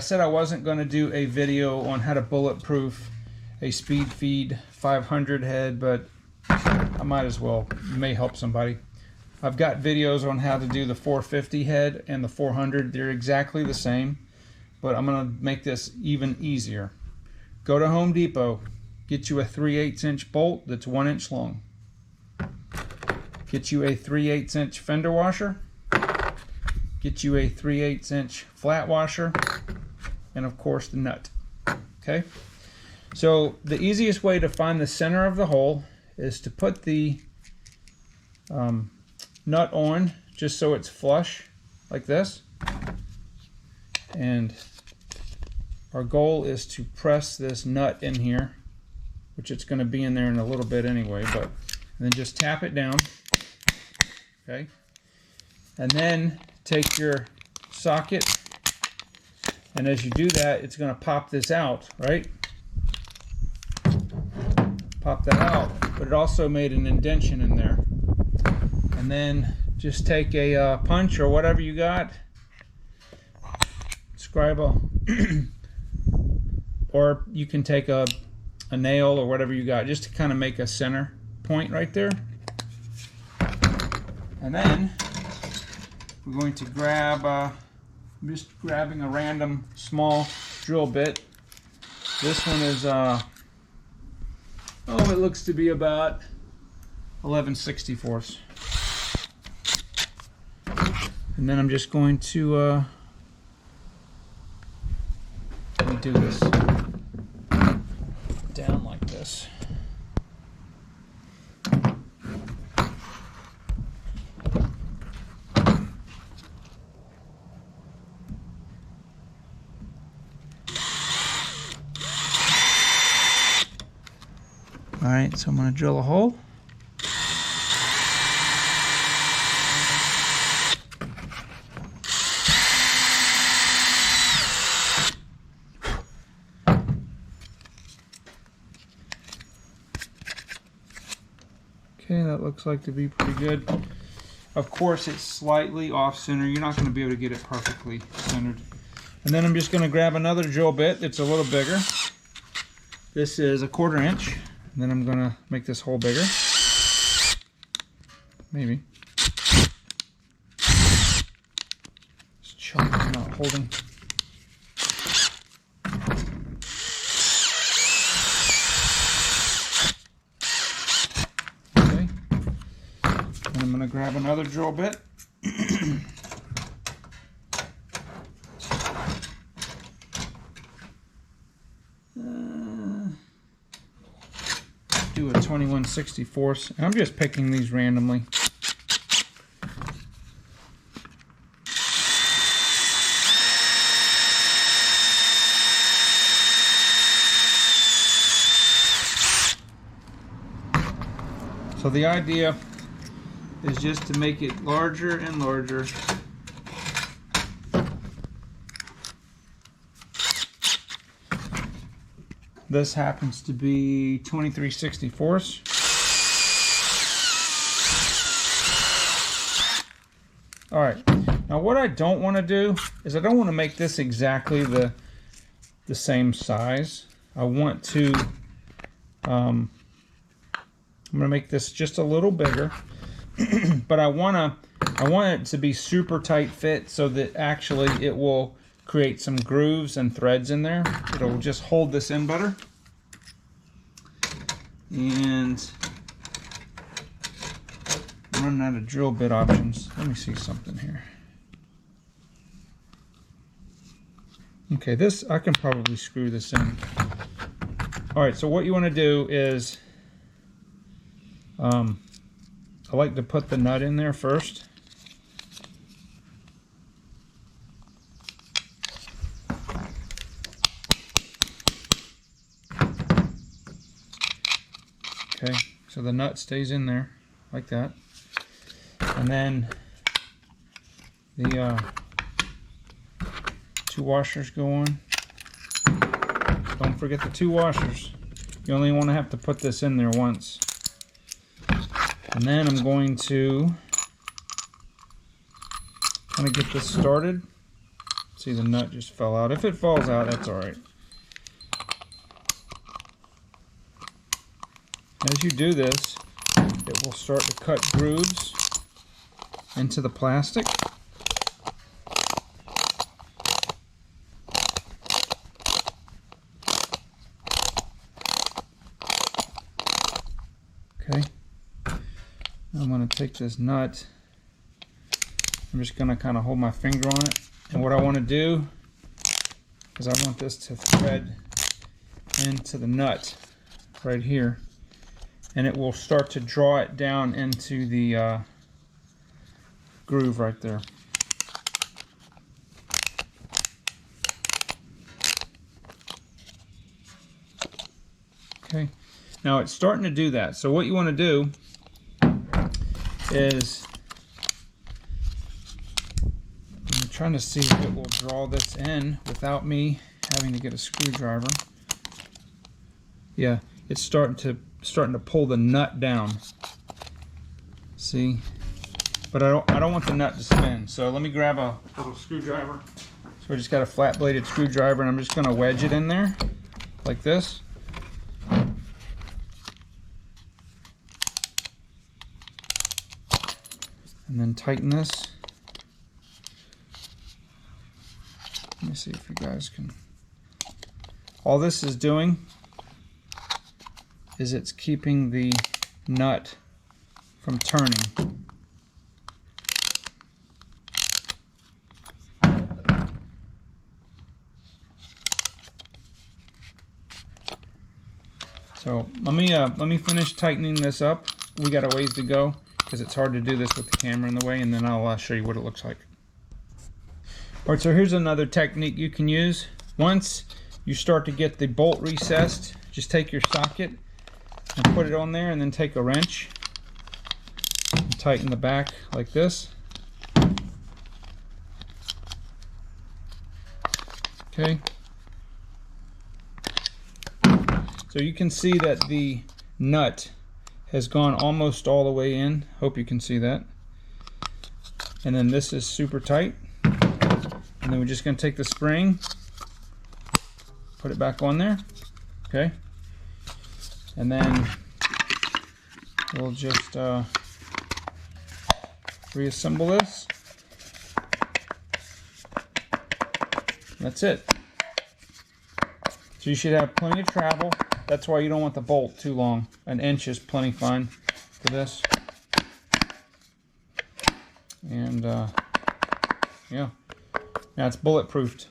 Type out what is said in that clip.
said I wasn't going to do a video on how to bulletproof a Speed Feed 500 head, but I might as well. It may help somebody. I've got videos on how to do the 450 head and the 400. They're exactly the same, but I'm going to make this even easier. Go to Home Depot, get you a 3/8 inch bolt that's 1 inch long. Get you a 3/8 inch fender washer. Get you a 3/8 inch flat washer, and of course the nut. Okay, so the easiest way to find the center of the hole is to put the nut on just so it's flush like this, and our goal is to press this nut in here, which it's going to be in there in a little bit anyway, but and then just tap it down. Okay, and then take your socket, and as you do that, it's going to pop this out, right? Pop that out, but it also made an indentation in there. And then just take a punch or whatever you got, scribe a, or you can take a nail or whatever you got, just to kind of make a center point right there. And then we're going to grab, I'm just grabbing a random small drill bit. This one is, it looks to be about 11/64. And then I'm just going to, let me do this down like this. Alright, so I'm going to drill a hole. Okay, that looks like to be pretty good. Of course, it's slightly off center. You're not going to be able to get it perfectly centered. And then I'm just going to grab another drill bit that's a little bigger. This is a 1/4 inch. And then I'm going to make this hole bigger. Maybe. This chalk is not holding. Okay. And I'm going to grab another drill bit. Do a 21/64. And I'm just picking these randomly. So the idea is just to make it larger and larger. This happens to be 23/64. Alright, now what I don't want to do is I don't want to make this exactly the same size. I want to, I'm going to make this just a little bigger, but I want it to be super tight fit so that actually it will create some grooves and threads in there. It'll just hold this in better. And I'm running out of drill bit options. Let me see something here. Okay, this, I can probably screw this in. Alright, so what you want to do is, I like to put the nut in there first. Okay, so the nut stays in there like that, and then the 2 washers go on. Don't forget the 2 washers. You only want to have to put this in there once. And then I'm going to kind of get this started. See, the nut just fell out. If it falls out, that's all right. As you do this, it will start to cut grooves into the plastic. Okay. I'm going to take this nut. I'm just going to kind of hold my finger on it. And what I want to do is I want this to thread into the nut right here. And it will start to draw it down into the groove right there. Okay, now it's starting to do that. So what you want to do is, I'm trying to see if it will draw this in without me having to get a screwdriver. Yeah, it's starting to pull the nut down. See? But I don't want the nut to spin. So let me grab a little screwdriver. So I just got a flat bladed screwdriver and I'm just gonna wedge it in there like this. And then tighten this. Let me see if you guys can. All this is doing is it's keeping the nut from turning. So let me finish tightening this up. We got a ways to go because it's hard to do this with the camera in the way, and then I'll show you what it looks like. All right, so here's another technique you can use. Once you start to get the bolt recessed, just take your socket and put it on there, and then take a wrench and tighten the back like this. Okay. So you can see that the nut has gone almost all the way in. Hope you can see that. And then this is super tight. And then we're just going to take the spring, put it back on there. Okay. And then we'll just reassemble this. That's it. So you should have plenty of travel. That's why you don't want the bolt too long. An inch is plenty fine for this. And yeah, it's bulletproofed.